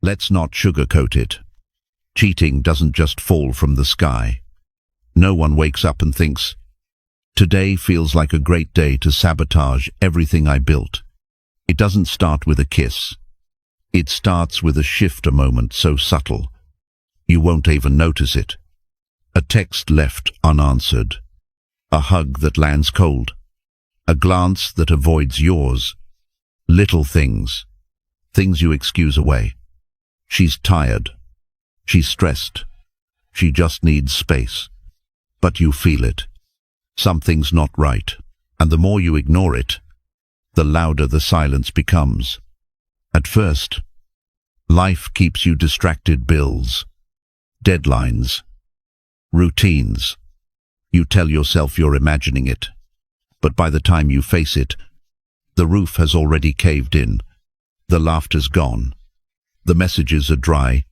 Let's not sugarcoat it. Cheating doesn't just fall from the sky. No one wakes up and thinks, "Today feels like a great day to sabotage everything I built." It doesn't start with a kiss. It starts with a shift, a moment so subtle, you won't even notice it. A text left unanswered. A hug that lands cold. A glance that avoids yours. Little things. Things you excuse away. She's tired. She's stressed. She just needs space. But you feel it. Something's not right. And the more you ignore it, the louder the silence becomes. At first, life keeps you distracted. Bills, deadlines, routines. You tell yourself you're imagining it. But by the time you face it, the roof has already caved in. The laughter's gone. The messages are dry.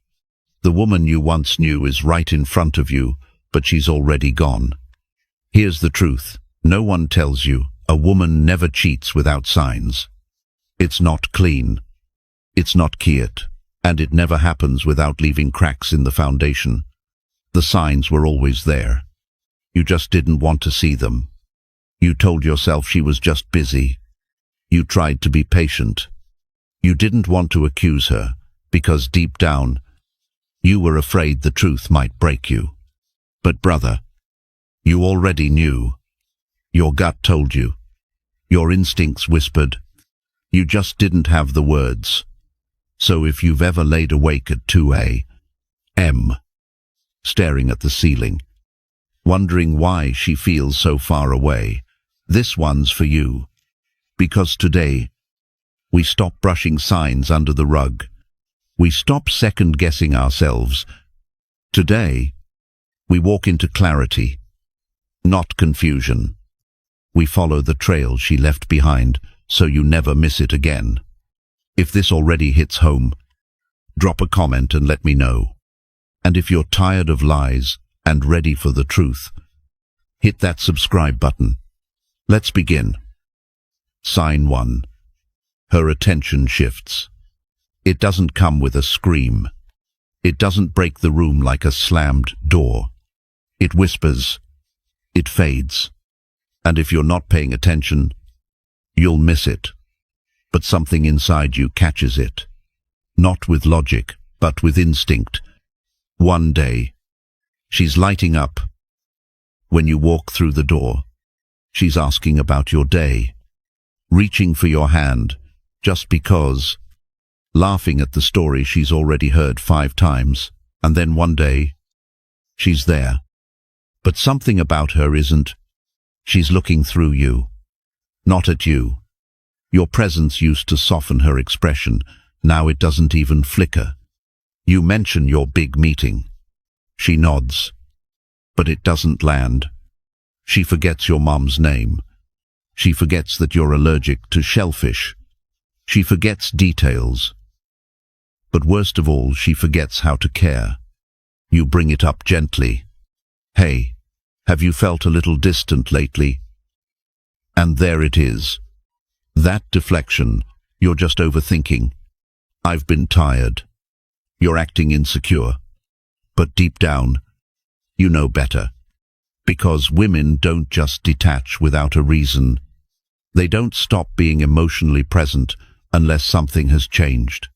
The woman you once knew is right in front of you, but she's already gone. Here's the truth. No one tells you. A woman never cheats without signs. It's not clean. It's not cute. And it never happens without leaving cracks in the foundation. The signs were always there. You just didn't want to see them. You told yourself she was just busy. You tried to be patient. You didn't want to accuse her, because deep down, you were afraid the truth might break you. But brother, you already knew. Your gut told you. Your instincts whispered. You just didn't have the words. So if you've ever laid awake at 2 a.m., staring at the ceiling, wondering why she feels so far away, this one's for you. Because today, we stop brushing signs under the rug. We stop second-guessing ourselves. Today, we walk into clarity, not confusion. We follow the trail she left behind, so you never miss it again. If this already hits home, drop a comment and let me know. And if you're tired of lies and ready for the truth, hit that subscribe button. Let's begin. Sign 1. Her attention shifts. It doesn't come with a scream. It doesn't break the room like a slammed door. It whispers. It fades. And if you're not paying attention, you'll miss it. But something inside you catches it. Not with logic, but with instinct. One day, she's lighting up. When you walk through the door, she's asking about your day, reaching for your hand, just because, laughing at the story she's already heard 5 times, and then one day, she's there. But something about her isn't. She's looking through you, not at you. Your presence used to soften her expression. Now it doesn't even flicker. You mention your big meeting. She nods, but it doesn't land. She forgets your mom's name. She forgets that you're allergic to shellfish. She forgets details. But worst of all, she forgets how to care. You bring it up gently. Hey, have you felt a little distant lately? And there it is. That deflection. You're just overthinking. I've been tired. You're acting insecure. But deep down, you know better. Because women don't just detach without a reason. They don't stop being emotionally present unless something has changed.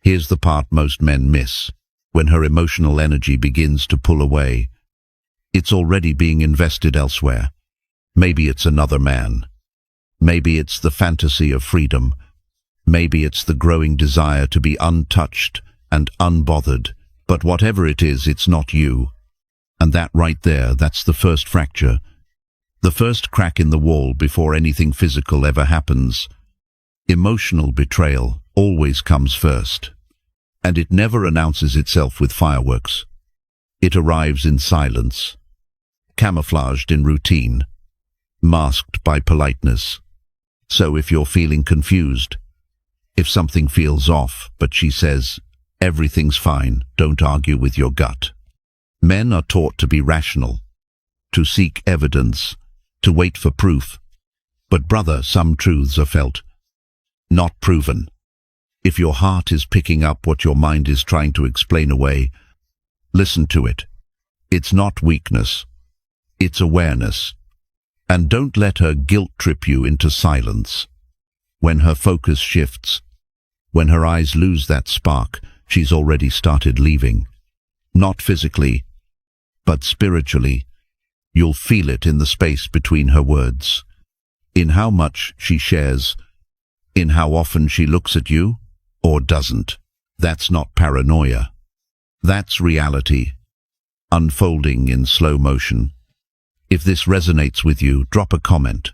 Here's the part most men miss. When her emotional energy begins to pull away, it's already being invested elsewhere. Maybe it's another man. Maybe it's the fantasy of freedom. Maybe it's the growing desire to be untouched and unbothered. But whatever it is, it's not you. And that right there, that's the first fracture. The first crack in the wall before anything physical ever happens. Emotional betrayal always comes first. And it never announces itself with fireworks. It arrives in silence, camouflaged in routine, masked by politeness. So if you're feeling confused, if something feels off, but she says, everything's fine, don't argue with your gut. Men are taught to be rational, to seek evidence, to wait for proof. But brother, some truths are felt, not proven. If your heart is picking up what your mind is trying to explain away, listen to it. It's not weakness. It's awareness. And don't let her guilt trip you into silence. When her focus shifts, when her eyes lose that spark, she's already started leaving. Not physically, but spiritually. You'll feel it in the space between her words, in how much she shares, in how often she looks at you or doesn't. That's not paranoia. That's reality, unfolding in slow motion. If this resonates with you, drop a comment.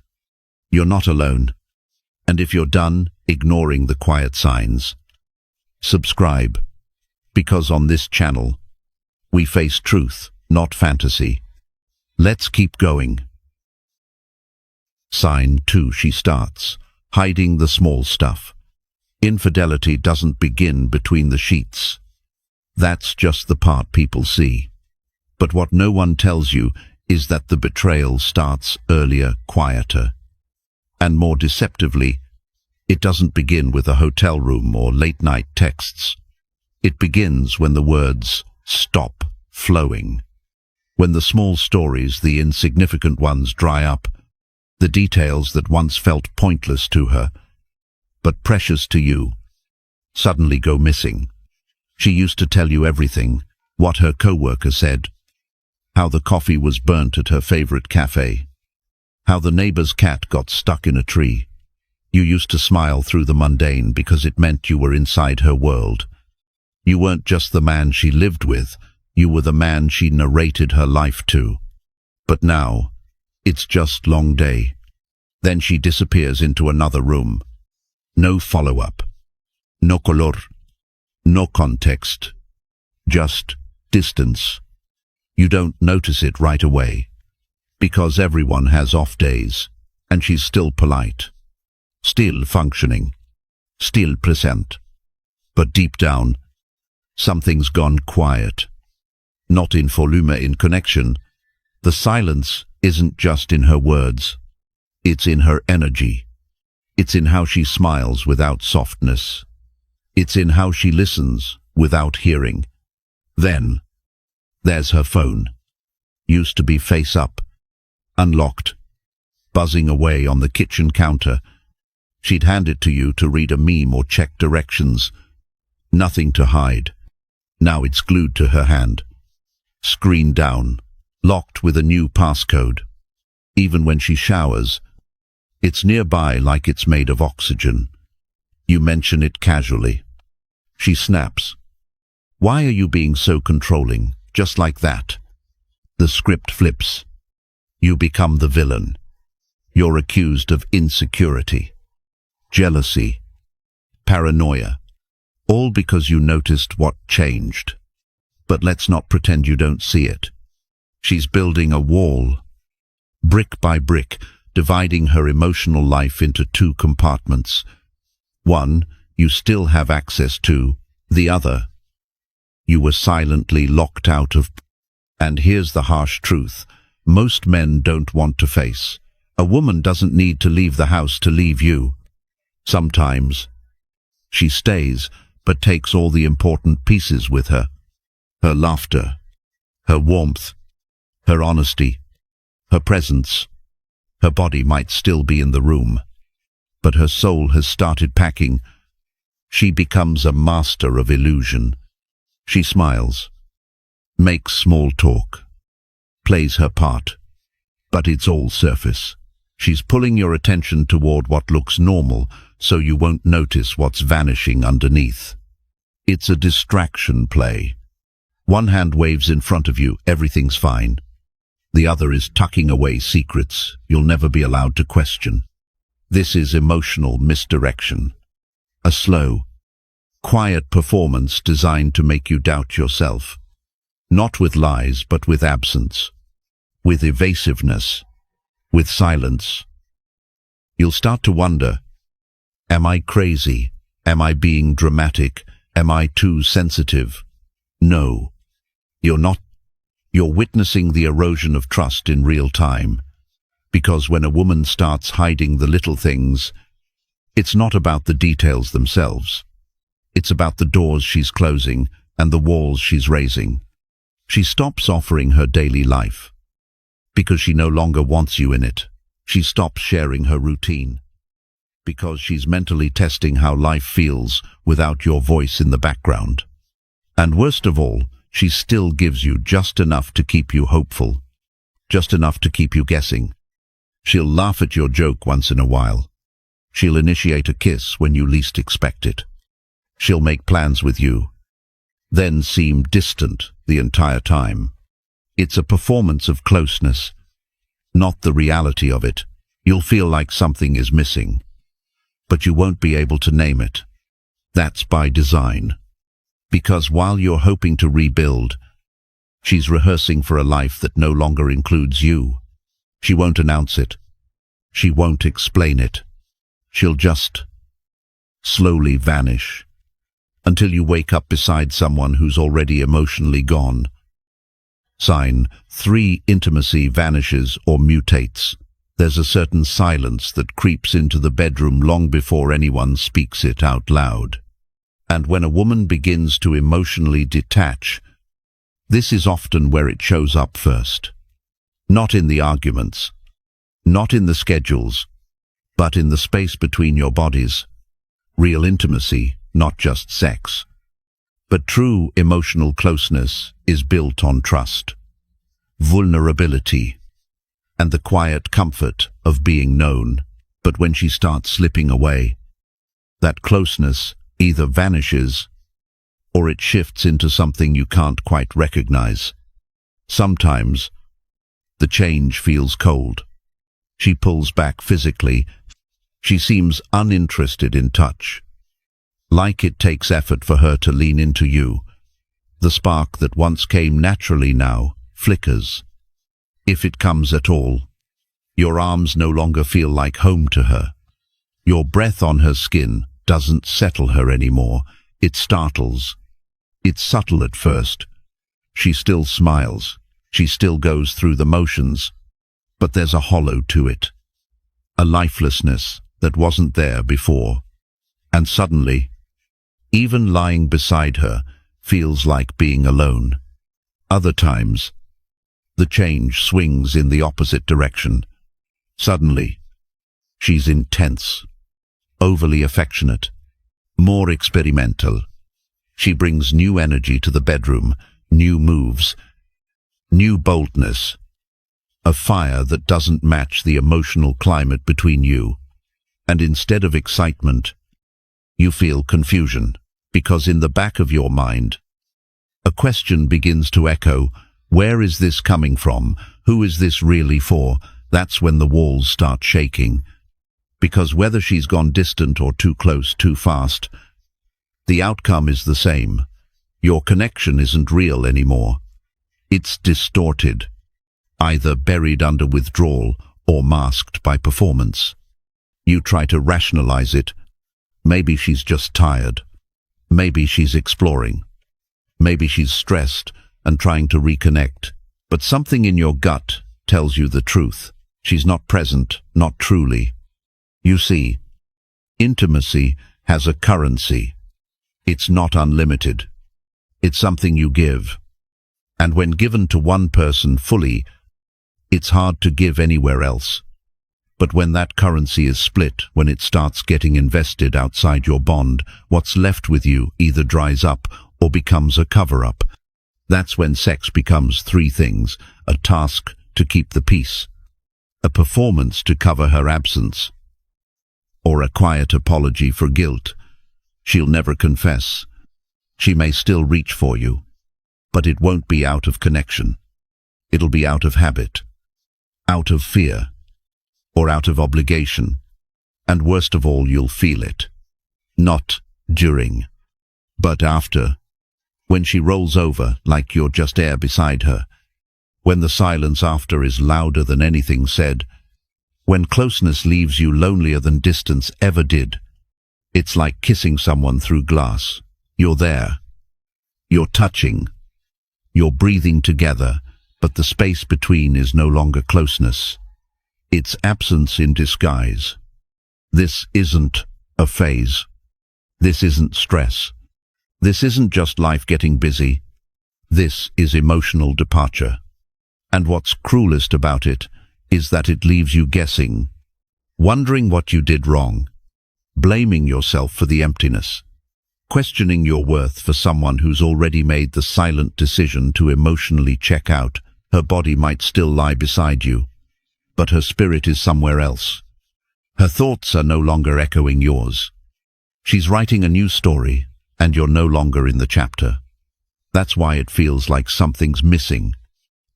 You're not alone. And if you're done ignoring the quiet signs, subscribe, because on this channel, we face truth, not fantasy. Let's keep going. Sign 2. She starts hiding the small stuff. Infidelity doesn't begin between the sheets. That's just the part people see. But what no one tells you is that the betrayal starts earlier, quieter, and more deceptively. It doesn't begin with a hotel room or late-night texts. It begins when the words stop flowing. When the small stories, the insignificant ones, dry up, the details that once felt pointless to her, but precious to you, suddenly go missing. She used to tell you everything, what her coworker said, how the coffee was burnt at her favorite cafe, how the neighbor's cat got stuck in a tree. You used to smile through the mundane because it meant you were inside her world. You weren't just the man she lived with, you were the man she narrated her life to. But now, it's just long day. Then she disappears into another room. No follow-up. No color. No context. Just distance. You don't notice it right away, because everyone has off days, and she's still polite, still functioning, still present. But deep down, something's gone quiet. Not in volume, in connection. The silence isn't just in her words. It's in her energy. It's in how she smiles without softness. It's in how she listens without hearing. Then, there's her phone. Used to be face up, unlocked, buzzing away on the kitchen counter. She'd hand it to you to read a meme or check directions. Nothing to hide. Now it's glued to her hand. Screen down, locked with a new passcode. Even when she showers, it's nearby like it's made of oxygen. You mention it casually. She snaps. Why are you being so controlling? Just like that. The script flips. You become the villain. You're accused of insecurity, jealousy, paranoia, all because you noticed what changed. But let's not pretend you don't see it. She's building a wall, brick by brick, dividing her emotional life into 2 compartments. One, you still have access to. The other, you were silently locked out of. And here's the harsh truth. Most men don't want to face. A woman doesn't need to leave the house to leave you. Sometimes she stays, but takes all the important pieces with her. Her laughter, her warmth, her honesty, her presence. Her body might still be in the room, but her soul has started packing. She becomes a master of illusion. She smiles, makes small talk, plays her part, but it's all surface. She's pulling your attention toward what looks normal, so you won't notice what's vanishing underneath. It's a distraction play. One hand waves in front of you, everything's fine. The other is tucking away secrets you'll never be allowed to question. This is emotional misdirection. A slow, quiet performance designed to make you doubt yourself. Not with lies, but with absence, with evasiveness, with silence. You'll start to wonder, am I crazy? Am I being dramatic? Am I too sensitive? No, you're not. You're witnessing the erosion of trust in real time. Because when a woman starts hiding the little things, it's not about the details themselves. It's about the doors she's closing and the walls she's raising. She stops offering her daily life because she no longer wants you in it. She stops sharing her routine because she's mentally testing how life feels without your voice in the background. And worst of all, she still gives you just enough to keep you hopeful, just enough to keep you guessing. She'll laugh at your joke once in a while. She'll initiate a kiss when you least expect it. She'll make plans with you, then seem distant the entire time. It's a performance of closeness, not the reality of it. You'll feel like something is missing, but you won't be able to name it. That's by design. Because while you're hoping to rebuild, she's rehearsing for a life that no longer includes you. She won't announce it. She won't explain it. She'll just slowly vanish until you wake up beside someone who's already emotionally gone. Sign 3. Intimacy vanishes or mutates. There's a certain silence that creeps into the bedroom long before anyone speaks it out loud. And when a woman begins to emotionally detach, this is often where it shows up first. Not in the arguments, not in the schedules, but in the space between your bodies. Real intimacy, not just sex. But true emotional closeness is built on trust, vulnerability, and the quiet comfort of being known. But when she starts slipping away, that closeness either vanishes or it shifts into something you can't quite recognize. Sometimes the change feels cold. She pulls back physically. She seems uninterested in touch. Like it takes effort for her to lean into you. The spark that once came naturally now flickers. If it comes at all, your arms no longer feel like home to her. Your breath on her skin doesn't settle her anymore. It startles. It's subtle at first. She still smiles. She still goes through the motions. But there's a hollow to it. A lifelessness that wasn't there before. And suddenly, even lying beside her feels like being alone. Other times, the change swings in the opposite direction. Suddenly, she's intense, overly affectionate, more experimental. She brings new energy to the bedroom, new moves, new boldness, a fire that doesn't match the emotional climate between you. And instead of excitement, you feel confusion, because in the back of your mind, a question begins to echo. Where is this coming from? Who is this really for? That's when the walls start shaking. Because whether she's gone distant or too close too fast, the outcome is the same. Your connection isn't real anymore. It's distorted, either buried under withdrawal or masked by performance. You try to rationalize it. Maybe she's just tired. Maybe she's exploring. Maybe she's stressed and trying to reconnect. But something in your gut tells you the truth. She's not present, not truly. You see, intimacy has a currency. It's not unlimited. It's something you give. And when given to one person fully, it's hard to give anywhere else. But when that currency is split, when it starts getting invested outside your bond, what's left with you either dries up or becomes a cover-up. That's when sex becomes 3 things: a task to keep the peace, a performance to cover her absence, or a quiet apology for guilt. She'll never confess. She may still reach for you, but it won't be out of connection. It'll be out of habit, out of fear, or out of obligation. And worst of all, you'll feel it. Not during, but after. When she rolls over like you're just air beside her. When the silence after is louder than anything said. When closeness leaves you lonelier than distance ever did. It's like kissing someone through glass. You're there. You're touching. You're breathing together, but the space between is no longer closeness. It's absence in disguise. This isn't a phase. This isn't stress. This isn't just life getting busy. This is emotional departure. And what's cruelest about it is that it leaves you guessing, wondering what you did wrong, blaming yourself for the emptiness, questioning your worth for someone who's already made the silent decision to emotionally check out. Her body might still lie beside you, but her spirit is somewhere else. Her thoughts are no longer echoing yours. She's writing a new story, and you're no longer in the chapter. That's why it feels like something's missing,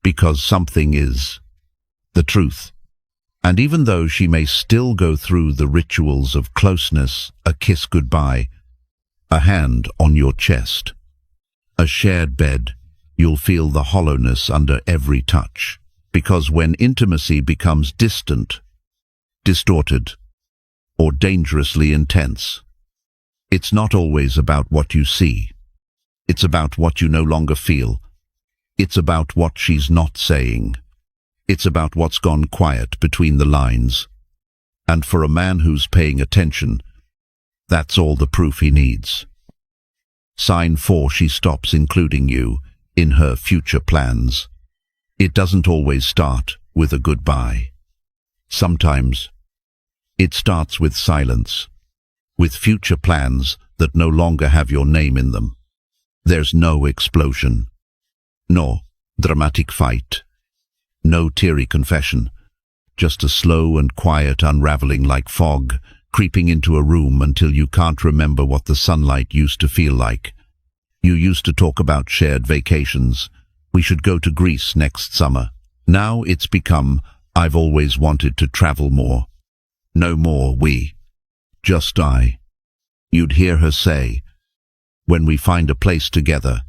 because something is the truth. And even though she may still go through the rituals of closeness, a kiss goodbye, a hand on your chest, a shared bed, you'll feel the hollowness under every touch. Because when intimacy becomes distant, distorted, or dangerously intense, it's not always about what you see. It's about what you no longer feel. It's about what she's not saying. It's about what's gone quiet between the lines. And for a man who's paying attention, that's all the proof he needs. Sign 4: she stops including you in her future plans. It doesn't always start with a goodbye. Sometimes it starts with silence, with future plans that no longer have your name in them. There's no explosion, no dramatic fight, no teary confession, just a slow and quiet unraveling like fog, creeping into a room until you can't remember what the sunlight used to feel like. You used to talk about shared vacations. We should go to Greece next summer. Now it's become, I've always wanted to travel more. No more we, just I. You'd hear her say, when we find a place together.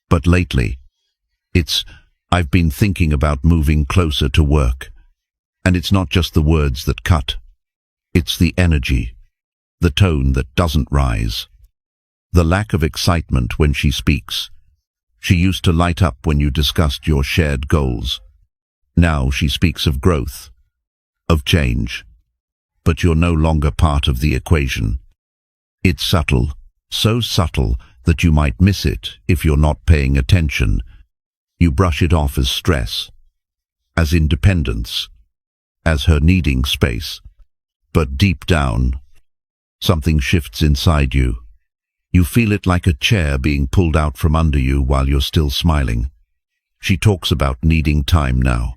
But lately, it's, I've been thinking about moving closer to work. And it's not just the words that cut. It's the energy, the tone that doesn't rise, the lack of excitement when she speaks. She used to light up when you discussed your shared goals. Now she speaks of growth, of change. But you're no longer part of the equation. It's subtle, so subtle that you might miss it if you're not paying attention. You brush it off as stress, as independence, as her needing space. But deep down, something shifts inside you. You feel it like a chair being pulled out from under you while you're still smiling. She talks about needing time now,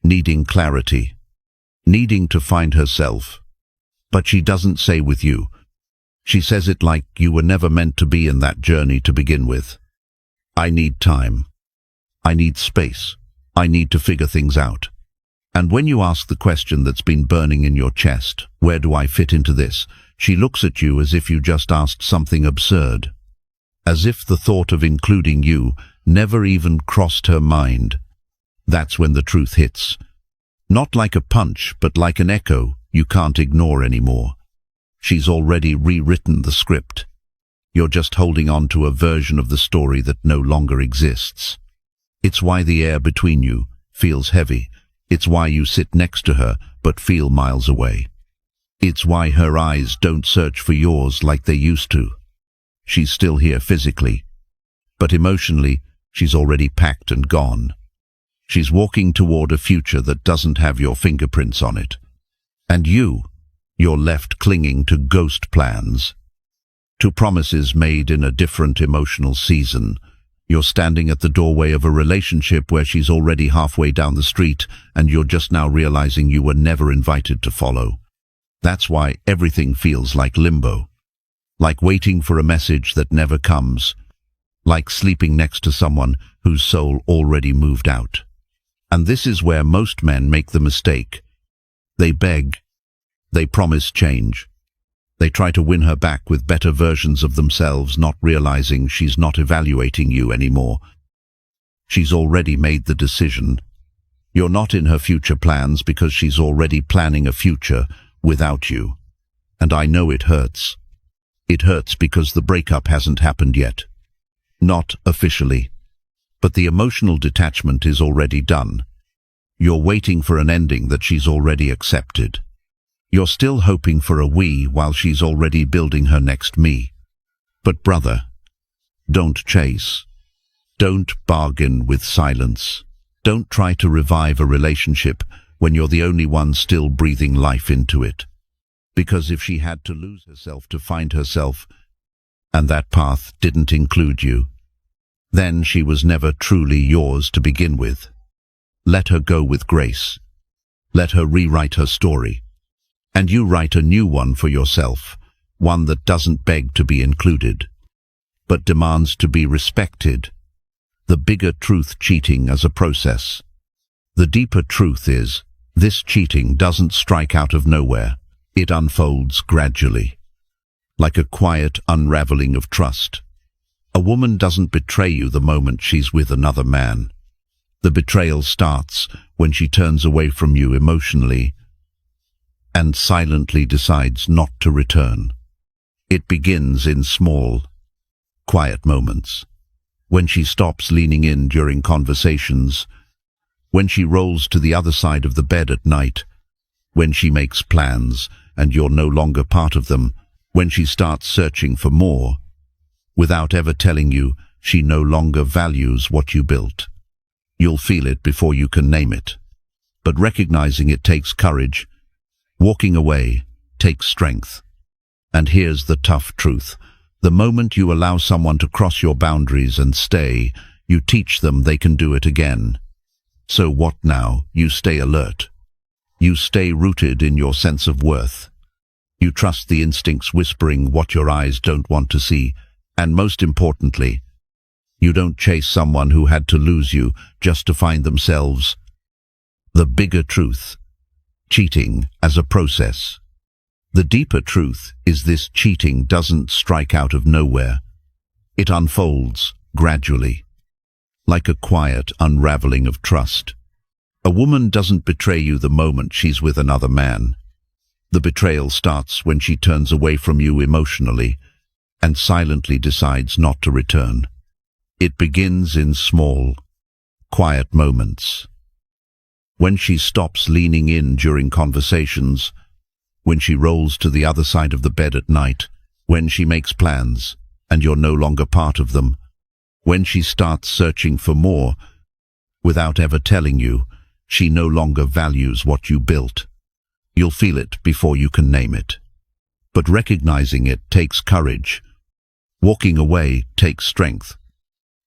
needing clarity, needing to find herself. But she doesn't say with you. She says it like you were never meant to be in that journey to begin with. I need time. I need space. I need to figure things out. And when you ask the question that's been burning in your chest, where do I fit into this? She looks at you as if you just asked something absurd. As if the thought of including you never even crossed her mind. That's when the truth hits. Not like a punch, but like an echo you can't ignore anymore. She's already rewritten the script. You're just holding on to a version of the story that no longer exists. It's why the air between you feels heavy. It's why you sit next to her but feel miles away. It's why her eyes don't search for yours like they used to. She's still here physically, but emotionally, she's already packed and gone. She's walking toward a future that doesn't have your fingerprints on it. And you're left clinging to ghost plans, to promises made in a different emotional season. You're standing at the doorway of a relationship where she's already halfway down the street, and you're just now realizing you were never invited to follow. That's why everything feels like limbo, like waiting for a message that never comes, like sleeping next to someone whose soul already moved out. And this is where most men make the mistake. They beg, they promise change. They try to win her back with better versions of themselves, not realizing she's not evaluating you anymore. She's already made the decision. You're not in her future plans because she's already planning a future without you. And I know it hurts. It hurts because the breakup hasn't happened yet. Not officially. But the emotional detachment is already done. You're waiting for an ending that she's already accepted. You're still hoping for a we while she's already building her next me. But brother, Don't chase. Don't bargain with silence. Don't try to revive a relationship when you're the only one still breathing life into it. Because if she had to lose herself to find herself, and that path didn't include you, then she was never truly yours to begin with. Let her go with grace. Let her rewrite her story. And you write a new one for yourself, one that doesn't beg to be included, but demands to be respected. The bigger truth: cheating as a process. The deeper truth is, this cheating doesn't strike out of nowhere. It unfolds gradually, like a quiet unraveling of trust. A woman doesn't betray you the moment she's with another man. The betrayal starts when she turns away from you emotionally and silently decides not to return. It begins in small, quiet moments. When she stops leaning in during conversations, when she rolls to the other side of the bed at night, when she makes plans and you're no longer part of them, when she starts searching for more, without ever telling you she no longer values what you built. You'll feel it before you can name it. But recognizing it takes courage. Walking away takes strength. And here's the tough truth. The moment you allow someone to cross your boundaries and stay, you teach them they can do it again. So what now? You stay alert. You stay rooted in your sense of worth. You trust the instincts whispering what your eyes don't want to see. And most importantly, you don't chase someone who had to lose you just to find themselves. The bigger truth: cheating as a process. The deeper truth is, this cheating doesn't strike out of nowhere. It unfolds gradually, like a quiet unraveling of trust. A woman doesn't betray you the moment she's with another man. The betrayal starts when she turns away from you emotionally and silently decides not to return. It begins in small, quiet moments. When she stops leaning in during conversations, when she rolls to the other side of the bed at night, when she makes plans and you're no longer part of them, when she starts searching for more without ever telling you she no longer values what you built. You'll feel it before you can name it. But recognizing it takes courage. Walking away takes strength.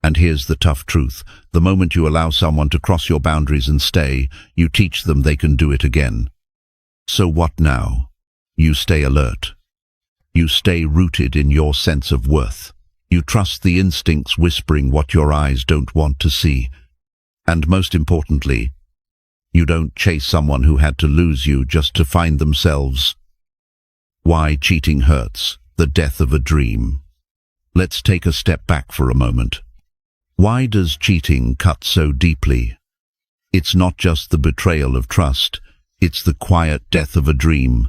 And here's the tough truth. The moment you allow someone to cross your boundaries and stay, you teach them they can do it again. So what now? You stay alert. You stay rooted in your sense of worth. You trust the instincts whispering what your eyes don't want to see. And most importantly, you don't chase someone who had to lose you just to find themselves. Why cheating hurts: the death of a dream. Let's take a step back for a moment. Why does cheating cut so deeply? It's not just the betrayal of trust, it's the quiet death of a dream,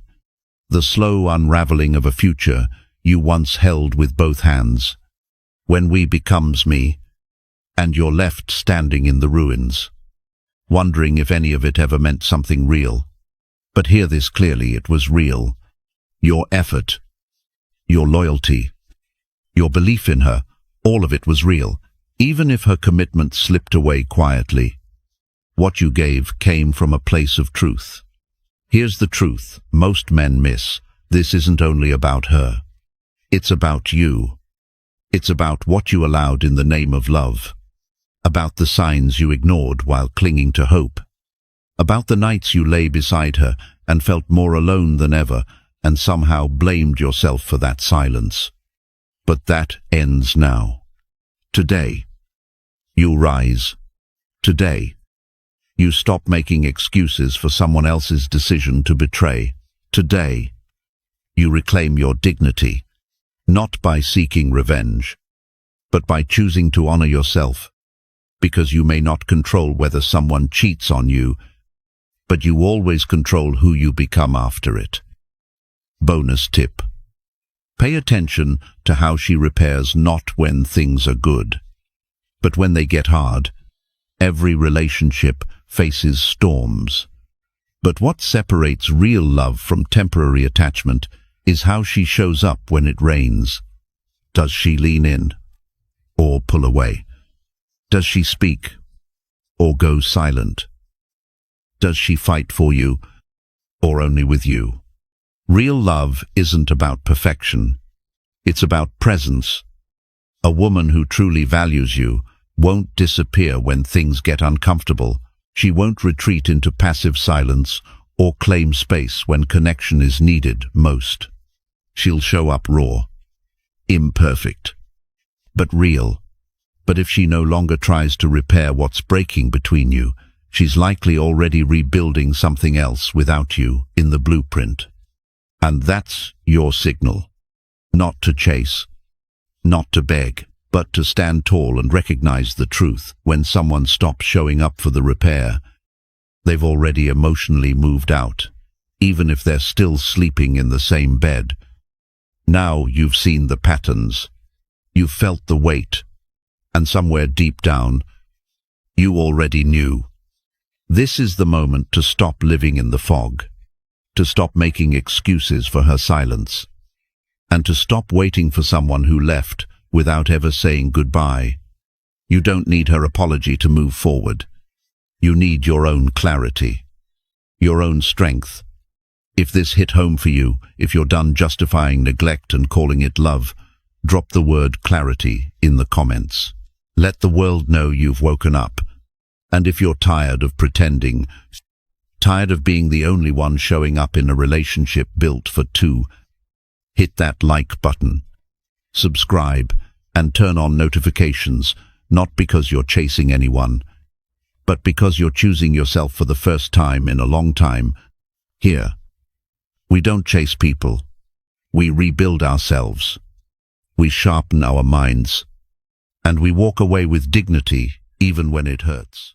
the slow unraveling of a future you once held with both hands. When we becomes me, and you're left standing in the ruins, wondering if any of it ever meant something real. But hear this clearly: it was real. Your effort, your loyalty, your belief in her, all of it was real. Even if her commitment slipped away quietly, what you gave came from a place of truth. Here's the truth most men miss. This isn't only about her. It's about you. It's about what you allowed in the name of love. About the signs you ignored while clinging to hope. About the nights you lay beside her and felt more alone than ever and somehow blamed yourself for that silence. But that ends now. Today, you rise. Today, you stop making excuses for someone else's decision to betray. Today, you reclaim your dignity, not by seeking revenge, but by choosing to honor yourself, because you may not control whether someone cheats on you, but you always control who you become after it. Bonus tip: pay attention to how she repairs, not when things are good, but when they get hard. Every relationship faces storms. But what separates real love from temporary attachment is how she shows up when it rains. Does she lean in? pull away? Does she speak or go silent? Does she fight for you or only with you? Real love isn't about perfection. It's about presence. A woman who truly values you won't disappear when things get uncomfortable. She won't retreat into passive silence or claim space when connection is needed most. She'll show up raw, imperfect, but real. But if she no longer tries to repair what's breaking between you, she's likely already rebuilding something else without you in the blueprint. And that's your signal. Not to chase, not to beg, but to stand tall and recognize the truth. When someone stops showing up for the repair, they've already emotionally moved out, even if they're still sleeping in the same bed. Now you've seen the patterns, you've felt the weight, and somewhere deep down, you already knew. This is the moment to stop living in the fog, to stop making excuses for her silence, and to stop waiting for someone who left without ever saying goodbye. You don't need her apology to move forward. You need your own clarity, your own strength. If this hit home for you, if you're done justifying neglect and calling it love, drop the word clarity in the comments. Let the world know you've woken up. And if you're tired of pretending, tired of being the only one showing up in a relationship built for two, hit that like button, subscribe, and turn on notifications, not because you're chasing anyone, but because you're choosing yourself for the first time in a long time. Here, we don't chase people. We rebuild ourselves. We sharpen our minds. And we walk away with dignity, even when it hurts.